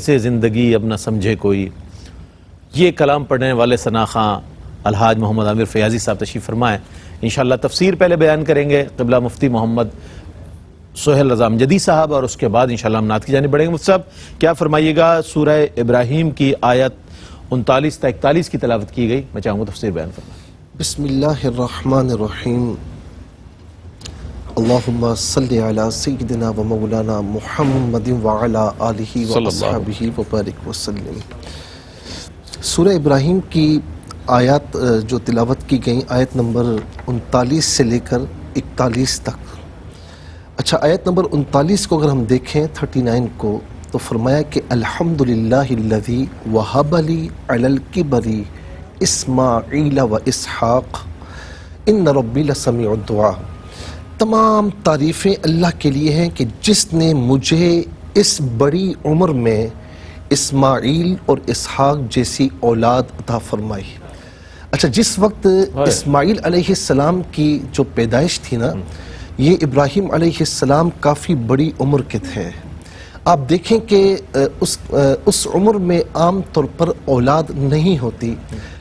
سے زندگی اب نہ سمجھے کوئی، یہ کلام پڑھنے والے ثناخواں الحاج محمد عامر فیاضی صاحب تشریف فرمائیں. انشاءاللہ تفسیر پہلے بیان کریں گے قبلہ مفتی محمد سہیل رضا امجدی صاحب، اور اس کے بعد انشاءاللہ ہم نعت کی جانب بڑھیں گے. مفتی صاحب کیا فرمائیے گا، سورہ ابراہیم کی آیت 39 تا 41 کی تلاوت کی گئی، میں چاہوں گا تفسیر بیان فرمائیں. بسم اللہ الرحمن الرحیم. اللہم صلی علی سیدنا و مولانا محمد وعلی آلہ و اصحابہ وبارک وسلم. سورہ ابراہیم کی آیات جو تلاوت کی گئیں، آیت نمبر 39 سے لے کر 41 تک. اچھا، آیت نمبر 39 کو اگر ہم دیکھیں 39 کو، تو فرمایا کہ الحمدللہ الذی وہب لی علی الکبر اسماعیل و اسحاق ان ربی لسمیع الدعاء. تمام تعریفیں اللہ کے لیے ہیں کہ جس نے مجھے اس بڑی عمر میں اسماعیل اور اسحاق جیسی اولاد عطا فرمائی. اچھا، جس وقت اسماعیل علیہ السلام کی جو پیدائش تھی نا، یہ ابراہیم علیہ السلام کافی بڑی عمر کے تھے. آپ دیکھیں کہ اس عمر میں عام طور پر اولاد نہیں ہوتی،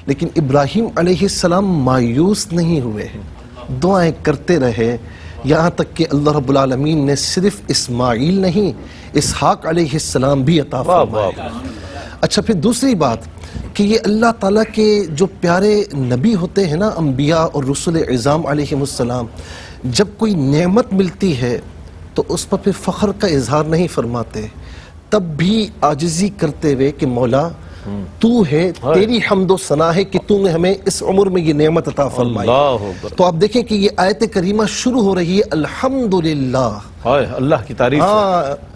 لیکن ابراہیم علیہ السلام مایوس نہیں ہوئے، دعائیں کرتے رہے، یہاں تک کہ اللہ رب العالمین نے صرف اسماعیل نہیں، اسحاق علیہ السلام بھی عطا فرمائے. اچھا، پھر دوسری بات کہ یہ اللہ تعالیٰ کے جو پیارے نبی ہوتے ہیں نا، انبیاء اور رسول اعظام علیہ السلام، جب کوئی نعمت ملتی ہے تو اس پر پھر فخر کا اظہار نہیں فرماتے، تب بھی عاجزی کرتے ہوئے کہ مولا تو ہے، تیری حمد و ثنا ہے کہ تو نے ہمیں اس عمر میں یہ نعمت عطا فرمائی. تو آپ دیکھیں کہ یہ آیت کریمہ شروع ہو رہی ہے الحمدللہ، اللہ کی تعریف.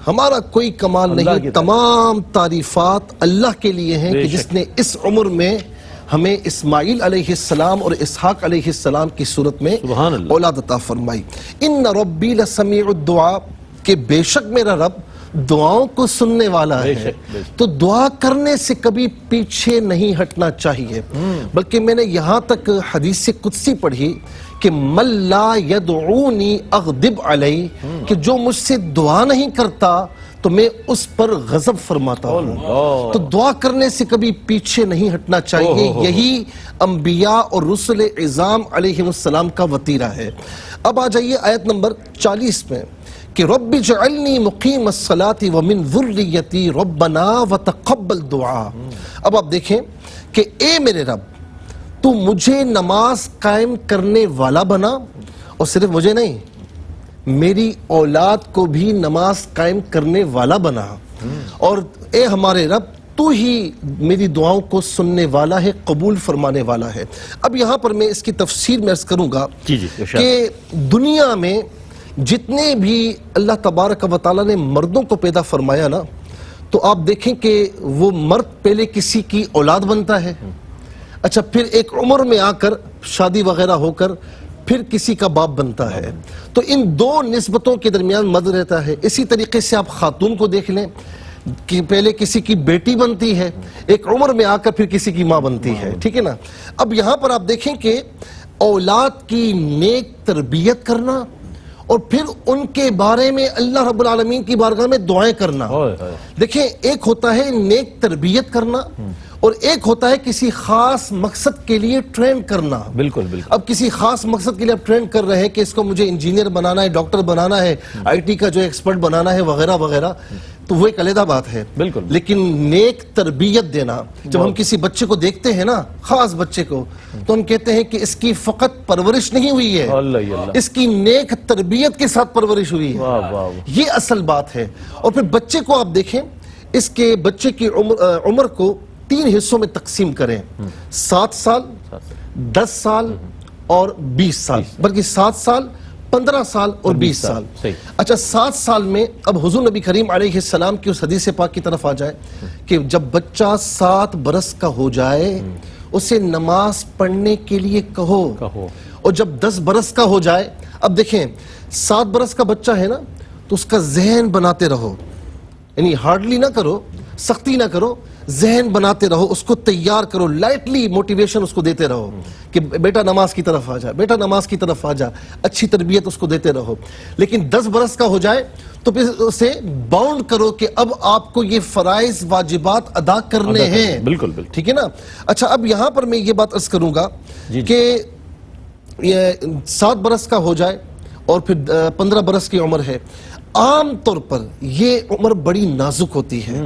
ہمارا کوئی کمال نہیں، تمام تعریفات اللہ کے لیے ہیں کہ جس نے اس عمر میں ہمیں اسماعیل علیہ السلام اور اسحاق علیہ السلام کی صورت میں اولاد عطا فرمائی. ان ربی لسمیع الدعاء، کہ بے شک میرا رب دعاؤں کو سننے والا ہے. تو دعا کرنے سے کبھی پیچھے نہیں ہٹنا چاہیے، بلکہ میں نے یہاں تک حدیث قدسی پڑھی کہ من لا یدعونی اغضب علیہ، کہ جو مجھ سے دعا نہیں کرتا تو میں اس پر غضب فرماتا ہوں. تو دعا کرنے سے کبھی پیچھے نہیں ہٹنا چاہیے، یہی انبیاء اور رسل اعظام علیہ السلام کا وتیرہ ہے. اب آ جائیے آیت نمبر 40 میں کہ رب اجعلنی مقیم الصلاۃ ومن ذریتی ربنا وتقبل دعا. اب آپ دیکھیں کہ اے میرے رب، تو مجھے نماز قائم کرنے والا بنا، اور صرف مجھے نہیں، میری اولاد کو بھی نماز قائم کرنے والا بنا، اور اے ہمارے رب تو ہی میری دعاؤں کو سننے والا ہے، قبول فرمانے والا ہے. اب یہاں پر میں اس کی تفسیر میں عرض کروں گا کہ دنیا میں جتنے بھی اللہ تبارک و تعالیٰ نے مردوں کو پیدا فرمایا نا، تو آپ دیکھیں کہ وہ مرد پہلے کسی کی اولاد بنتا ہے، اچھا پھر ایک عمر میں آ کر شادی وغیرہ ہو کر پھر کسی کا باپ بنتا ہے. تو ان دو نسبتوں کے درمیان مد رہتا ہے. اسی طریقے سے آپ خاتون کو دیکھ لیں کہ پہلے کسی کی بیٹی بنتی ہے، ایک عمر میں آ کر پھر کسی کی ماں بنتی ہے، ٹھیک ہے نا. اب یہاں پر آپ دیکھیں کہ اولاد کی نیک تربیت کرنا، اور پھر ان کے بارے میں اللہ رب العالمین کی بارگاہ میں دعائیں کرنا. دیکھیں، ایک ہوتا ہے نیک تربیت کرنا، اور ایک ہوتا ہے کسی خاص مقصد کے لیے ٹرین کرنا. بالکل بالکل. اب کسی خاص مقصد کے لیے آپ ٹرین کر رہے ہیں کہ اس کو مجھے انجینئر بنانا ہے، ڈاکٹر بنانا ہے، آئی ٹی کا جو ایکسپرٹ بنانا ہے وغیرہ وغیرہ، تو وہ ایک علیحدہ بات ہے. بالکل. لیکن نیک تربیت دینا، جب ہم کسی بچے کو دیکھتے ہیں نا، خاص بچے کو، تو ہم کہتے ہیں کہ اس کی فقط پرورش نہیں ہوئی ہے، اس کی نیک تربیت کے ساتھ پرورش ہوئی ہے. یہ اصل بات ہے. اور پھر بچے کو آپ دیکھیں، اس کے بچے کی عمر کو 3 حصوں میں تقسیم کریں، 7 سال، 10 سال اور 20 سال، بلکہ 7 سال، 15 سال اور 20 سال. اچھا، 7 سال میں اب حضور نبی کریم علیہ السلام کی اس حدیث پاک کی طرف آ جائے کہ جب بچہ 7 برس کا ہو جائے اسے نماز پڑھنے کے لیے کہو، اور جب 10 برس کا ہو جائے، اب دیکھیں 7 برس کا بچہ ہے نا، تو اس کا ذہن بناتے رہو، یعنی ہارڈلی نہ کرو، سختی نہ کرو، ذہن بناتے رہو، اس کو تیار کرو، لائٹلی موٹیویشن اس کو دیتے رہو کہ بیٹا نماز کی طرف آ جا، بیٹا نماز کی طرف آ جا، اچھی تربیت اس کو دیتے رہو. لیکن 10 برس کا ہو جائے تو پھر اسے باؤنڈ کرو کہ اب آپ کو یہ فرائض واجبات ادا کرنے ہیں. بالکل بالکل ٹھیک ہے نا. اچھا، اب یہاں پر میں یہ بات عرض کروں گا کہ 7 برس کا ہو جائے اور پھر 15 برس کی عمر ہے. عام طور پر یہ عمر بڑی نازک ہوتی ہے،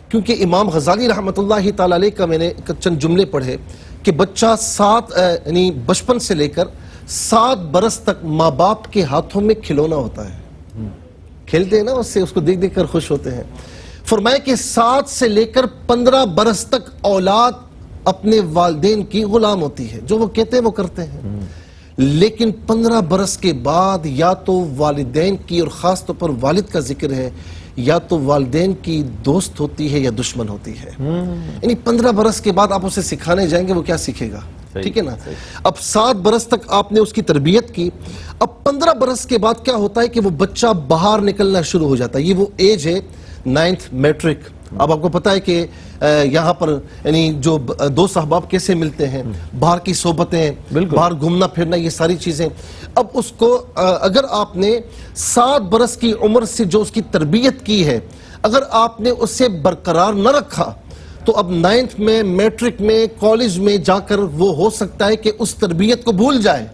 کیونکہ امام غزالی رحمۃ اللہ تعالی علیہ کا میں نے چند جملے پڑھے کہ بچہ یعنی بچپن سے لے کر 7 برس تک ماں باپ کے ہاتھوں میں کھلونا ہوتا ہے. کھیلتے ہیں نا اس سے، اس کو دیکھ دیکھ کر خوش ہوتے ہیں. فرمایا کہ 7 سے لے کر 15 برس تک اولاد اپنے والدین کی غلام ہوتی ہے، جو وہ کہتے ہیں وہ کرتے ہیں. لیکن 15 برس کے بعد یا تو والدین کی، اور خاص طور پر والد کا ذکر ہے، یا تو والدین کی دوست ہوتی ہے یا دشمن ہوتی ہے. یعنی 15 برس کے بعد آپ اسے سکھانے جائیں گے، وہ کیا سیکھے گا؟ ٹھیک ہے نا. اب 7 برس تک آپ نے اس کی تربیت کی. اب 15 برس کے بعد کیا ہوتا ہے کہ وہ بچہ باہر نکلنا شروع ہو جاتا ہے. یہ وہ ایج ہے 9th میٹرک. اب آپ کو پتا ہے کہ یہاں پر یعنی جو دوست احباب کیسے ملتے ہیں، باہر کی صحبتیں، باہر گھومنا پھرنا، یہ ساری چیزیں. اب اس کو اگر آپ نے 7 برس کی عمر سے جو اس کی تربیت کی ہے، اگر آپ نے اسے برقرار نہ رکھا تو اب 9th میں، میٹرک میں، کالج میں جا کر وہ ہو سکتا ہے کہ اس تربیت کو بھول جائے.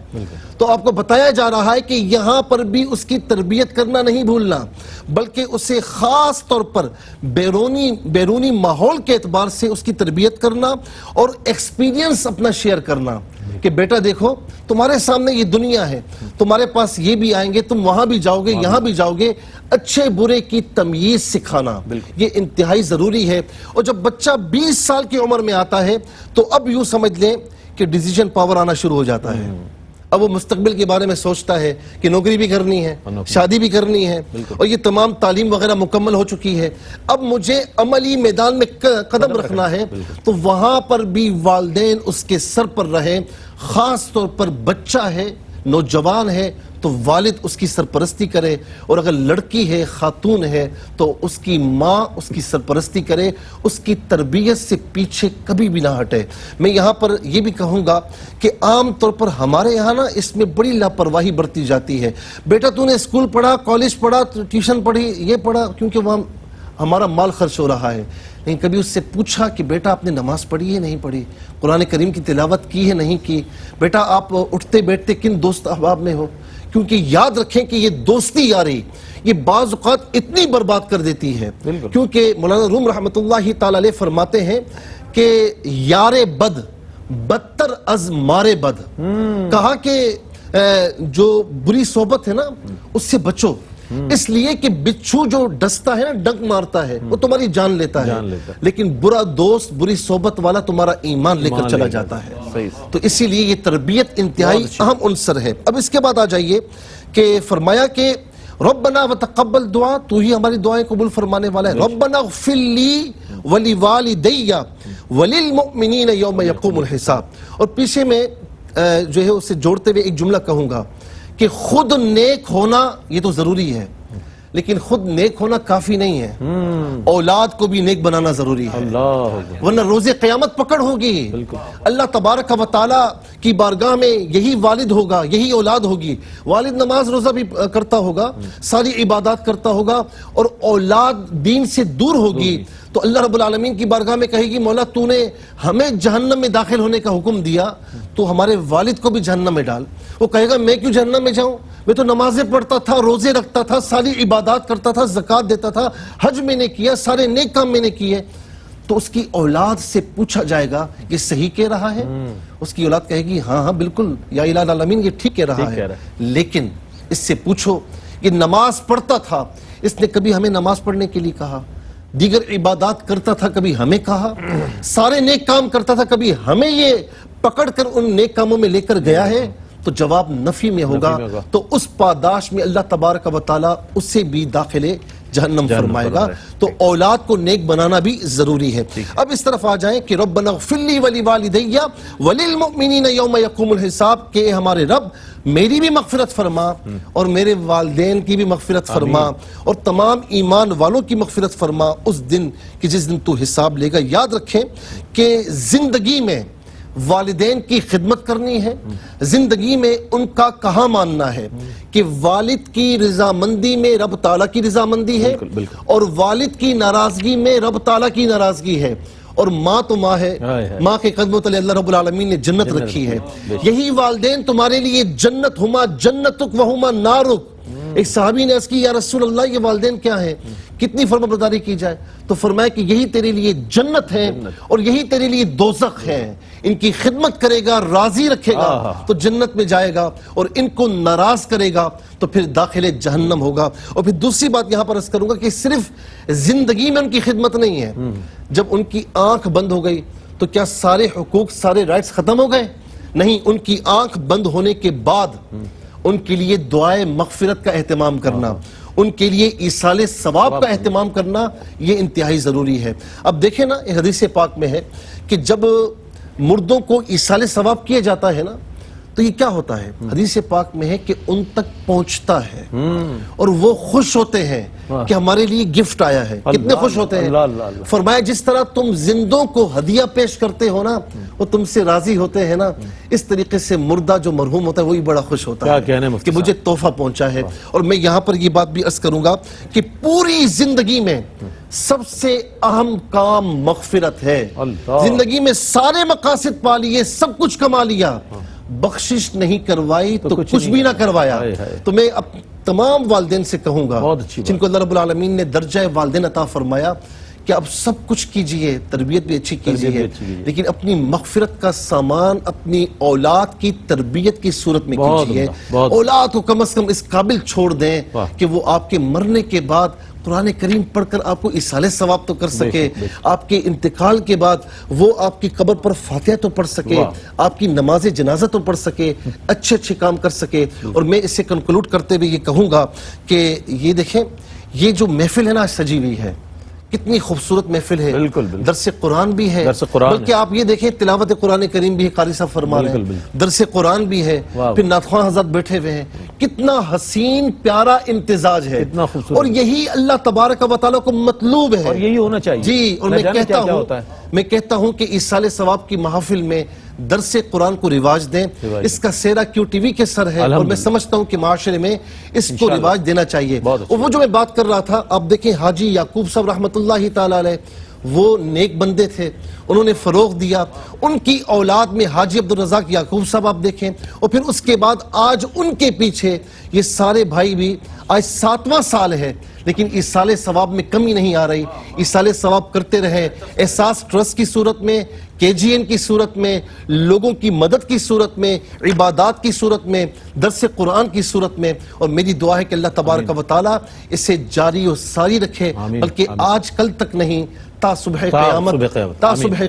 تو آپ کو بتایا جا رہا ہے کہ یہاں پر بھی اس کی تربیت کرنا نہیں بھولنا، بلکہ اسے خاص طور پر بیرونی ماحول کے اعتبار سے اس کی تربیت کرنا اور ایکسپیرینس اپنا شیئر کرنا کہ بیٹا دیکھو تمہارے سامنے یہ دنیا ہے، تمہارے پاس یہ بھی آئیں گے، تم وہاں بھی جاؤ گے، یہاں بھی جاؤ گے. اچھے برے کی تمیز سکھانا یہ انتہائی ضروری ہے. اور جب بچہ 20 سال کی عمر میں آتا ہے تو اب یوں سمجھ لیں کہ ڈیسیجن پاور آنا شروع ہو جاتا ہے. اب وہ مستقبل کے بارے میں سوچتا ہے کہ نوکری بھی کرنی ہے، شادی بھی کرنی ہے، اور یہ تمام تعلیم وغیرہ مکمل ہو چکی ہے. اب مجھے عملی میدان میں قدم رکھنا ہے. تو وہاں پر بھی والدین اس کے سر پر رہیں. خاص طور پر بچہ ہے، نوجوان ہے، تو والد اس کی سرپرستی کرے، اور اگر لڑکی ہے، خاتون ہے، تو اس کی ماں اس کی سرپرستی کرے، اس کی تربیت سے پیچھے کبھی بھی نہ ہٹے. میں یہاں پر یہ بھی کہوں گا کہ عام طور پر ہمارے یہاں نا اس میں بڑی لاپرواہی برتی جاتی ہے. بیٹا تو نے اسکول پڑھا، کالج پڑھا، ٹیوشن پڑھی، یہ پڑھا، کیونکہ وہاں ہمارا مال خرچ ہو رہا ہے. نہیں کبھی اس سے پوچھا کہ بیٹا آپ نے نماز پڑھی ہے نہیں پڑھی، قرآن کریم کی تلاوت کی ہے نہیں کی، بیٹا آپ اٹھتے بیٹھتے کن دوست احباب میں ہو. کیونکہ یاد رکھیں کہ یہ دوستی یاری یہ بعض اوقات اتنی برباد کر دیتی ہے. کیونکہ مولانا روم رحمۃ اللہ تعالی علیہ فرماتے ہیں کہ یار بد بدتر از مارے بد. کہا کہ جو بری صحبت ہے نا اس سے بچو، اس لیے کہ بچھو جو ڈستا ہے نا، ڈنک مارتا ہے، وہ تمہاری جان لیتا ہے، لیکن برا دوست، بری صحبت والا تمہارا ایمان لے کر چلا جاتا ہے. تو اسی لیے یہ تربیت انتہائی اہم عنصر ہے. اب اس کے بعد آ جائیے کہ فرمایا کہ ربنا وتقبل دعا، تو ہی ہماری دعائیں قبول فرمانے والا ہے. ربنا اغفر لی ولوالدی وللمؤمنین یوم یقوم الحساب. اور پیچھے میں جو ہے اسے جوڑتے ہوئے ایک جملہ کہوں گا کہ خود نیک ہونا یہ تو ضروری ہے، لیکن خود نیک ہونا کافی نہیں ہے. اولاد کو بھی نیک بنانا ضروری ہے، ورنہ روز قیامت پکڑ ہوگی. اللہ تبارک و تعالی کی بارگاہ میں یہی والد ہوگا، یہی اولاد ہوگی. والد نماز روزہ بھی کرتا ہوگا، ساری عبادات کرتا ہوگا، اور اولاد دین سے دور ہوگی. تو اللہ رب العالمین کی بارگاہ میں کہے گی مولا تو نے ہمیں جہنم میں داخل ہونے کا حکم دیا، تو ہمارے والد کو بھی جہنم میں ڈال. وہ کہے گا میں کیوں جہنم میں جاؤں، میں تو نمازیں پڑھتا تھا، روزے رکھتا تھا، ساری عبادات کرتا تھا، زکوٰۃ دیتا تھا، حج میں نے کیا، سارے نیک کام میں نے کیے. تو اس کی اولاد سے پوچھا جائے گا یہ صحیح کہہ رہا ہے؟ اس کی اولاد کہے گی ہاں ہاں بالکل یا الہ العالمین یہ ٹھیک کہہ رہا ہے. لیکن اس سے پوچھو یہ نماز پڑھتا تھا، اس نے کبھی ہمیں نماز پڑھنے کے لیے کہا؟ دیگر عبادات کرتا تھا، کبھی ہمیں کہا؟ سارے نیک کام کرتا تھا، کبھی ہمیں یہ پکڑ کر ان نیک کاموں میں لے کر گیا ہے؟ تو جواب نفی میں ہوگا. تو اس پاداش میں اللہ تبارک و تعالی اسے بھی داخل جہنم فرمائے گا. تو اولاد کو نیک بنانا بھی ضروری ہے. اب اس طرف آ جائیں کہ ربنا اغفر لی ولوالدی وللمؤمنین یوم یقوم الحساب، کہ ہمارے رب میری بھی مغفرت فرما اور میرے والدین کی بھی مغفرت فرما اور تمام ایمان والوں کی مغفرت فرما اس دن کہ جس دن تو حساب لے گا. یاد رکھیں کہ زندگی میں والدین کی خدمت کرنی ہے، زندگی میں ان کا کہاں ماننا ہے کہ والد کی رضامندی میں رب تعالیٰ کی رضامندی ہے اور والد کی ناراضگی میں رب تعالیٰ کی ناراضگی ہے. اور ماں تو ماں ہے، ماں کے قدموں تلے اللہ رب العالمین نے جنت رکھی ہے. یہی والدین تمہارے لیے جنت ہما جنتک وہما نارک. ایک صحابی نے عرض کی یا رسول اللہ یہ والدین کیا ہیں، کتنی فرما برداری کی جائے؟ تو فرمایا کہ یہی تیرے لیے جنت ہے اور یہی تیرے لیے دوزخ ہے. ان کی خدمت کرے گا، راضی رکھے گا تو جنت میں جائے گا، اور ان کو ناراض کرے گا تو پھر داخل جہنم ہوگا. اور پھر دوسری بات یہاں پر عرض کروں گا کہ صرف زندگی میں ان کی خدمت نہیں ہے، جب ان کی آنکھ بند ہو گئی تو کیا سارے حقوق سارے رائٹس ختم ہو گئے؟ نہیں، ان کی آنکھ بند ہونے کے بعد ان کے لیے دعائے مغفرت کا اہتمام کرنا، ان کے لیے ایصال ثواب کا اہتمام کرنا یہ انتہائی ضروری ہے. اب دیکھیں نا، حدیث پاک میں ہے کہ جب مردوں کو ایصال ثواب کیا جاتا ہے نا تو یہ کیا ہوتا ہے؟ حدیث پاک میں ہے کہ ان تک پہنچتا ہے اور وہ خوش ہوتے ہیں کہ ہمارے لیے گفٹ آیا ہے. کتنے خوش ہوتے ہیں؟ فرمایا جس طرح تم زندوں کو ہدیہ پیش کرتے ہو نا، وہ تم سے راضی ہوتے ہیں نا، اس طریقے سے مردہ جو مرحوم ہوتا ہے وہی بڑا خوش ہوتا ہے کہ مجھے تحفہ پہنچا ہے. اور میں یہاں پر یہ بات بھی عرض کروں گا کہ پوری زندگی میں سب سے اہم کام مغفرت ہے. زندگی میں سارے مقاصد پا لیے، سب کچھ کما لیا، بخشش نہیں کروائی تو کچھ بھی نہ کروایا. تو میں اب تمام والدین سے کہوں گا جن کو اللہ رب العالمین نے درجہ والدین عطا فرمایا کہ اب سب کچھ کیجئے، تربیت بھی اچھی کیجئے، لیکن اپنی مغفرت کا سامان اپنی اولاد کی تربیت کی صورت میں کیجئے. اولاد کو کم از کم اس قابل چھوڑ دیں کہ وہ آپ کے مرنے کے بعد قرآن کریم پڑھ کر آپ کو ایصال ثواب تو کر سکے، آپ کے انتقال کے بعد وہ آپ کی قبر پر فاتحہ تو پڑھ سکے، آپ کی نماز جنازہ تو پڑھ سکے، اچھے اچھے کام کر سکے. اور میں اسے کنکلوڈ کرتے ہوئے یہ کہوں گا کہ یہ دیکھیں، یہ جو محفل ہے نا سجی ہوئی ہے، کتنی خوبصورت محفل ہے. درس قرآن بھی ہے، بلکہ آپ یہ دیکھیں تلاوت قرآن کریم بھی ہے، قاری صاحب فرما رہے ہیں، درس قرآن بھی ہے، پھر نعت خواں حضرات بیٹھے ہوئے ہیں. کتنا حسین پیارا امتزاج ہے، اور یہی اللہ تبارک و تعالیٰ کو مطلوب ہے، اور یہی ہونا چاہیے. جی، اور میں کہتا ہوں کہ ایصال ثواب کی محافل میں درس قرآن کو رواج دیں. اس کا سیرا کیو ٹی وی کے سر ہے، اور میں سمجھتا ہوں کہ معاشرے میں اس کو رواج دینا چاہیے. اور وہ جو میں بات کر رہا تھا، آپ دیکھیں حاجی یعقوب صاحب رحمۃ اللہ تعالیٰ علیہ، وہ نیک بندے تھے، انہوں نے فروغ دیا. ان کی اولاد میں حاجی عبدالرزاق یعقوب صاحب آپ دیکھیں، اور پھر اس کے بعد آج ان کے پیچھے یہ سارے بھائی بھی آج 7واں سال ہے، لیکن ایصال ثواب میں کمی نہیں آ رہی. ایصال ثواب کرتے رہے، احساس ٹرسٹ کی صورت میں، کے جی این کی صورت میں، لوگوں کی مدد کی صورت میں، عبادات کی صورت میں، درس قرآن کی صورت میں. اور میری دعا ہے کہ اللہ تبارک و تعالیٰ اسے جاری و ساری رکھے، بلکہ آج کل تک نہیں، تا صبح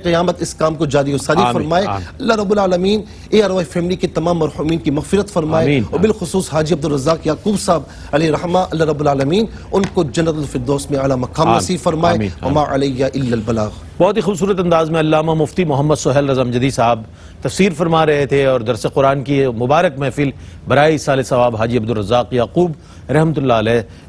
قیامت اس کام کو جاری و ساری فرمائے. اللہ رب العالمین اے آر وائی فیملی کے تمام مرحومین کی مغفرت فرمائے، اور بالخصوص حاجی عبدالرزاق یعقوب صاحب علیہ رحمہ، اللہ رب العالمین ان کو جنت الفردوس میں اعلیٰ مقام نصیب فرمائے. وما علیہ الا البلاغ. بہت ہی خوبصورت انداز میں علامہ مفتی محمد سہیل رضا امجدی صاحب تفسیر فرما رہے تھے، اور درس قرآن کی مبارک محفل برائے ایصال ثواب حاجی عبدالرزاق یعقوب رحمۃ اللہ علیہ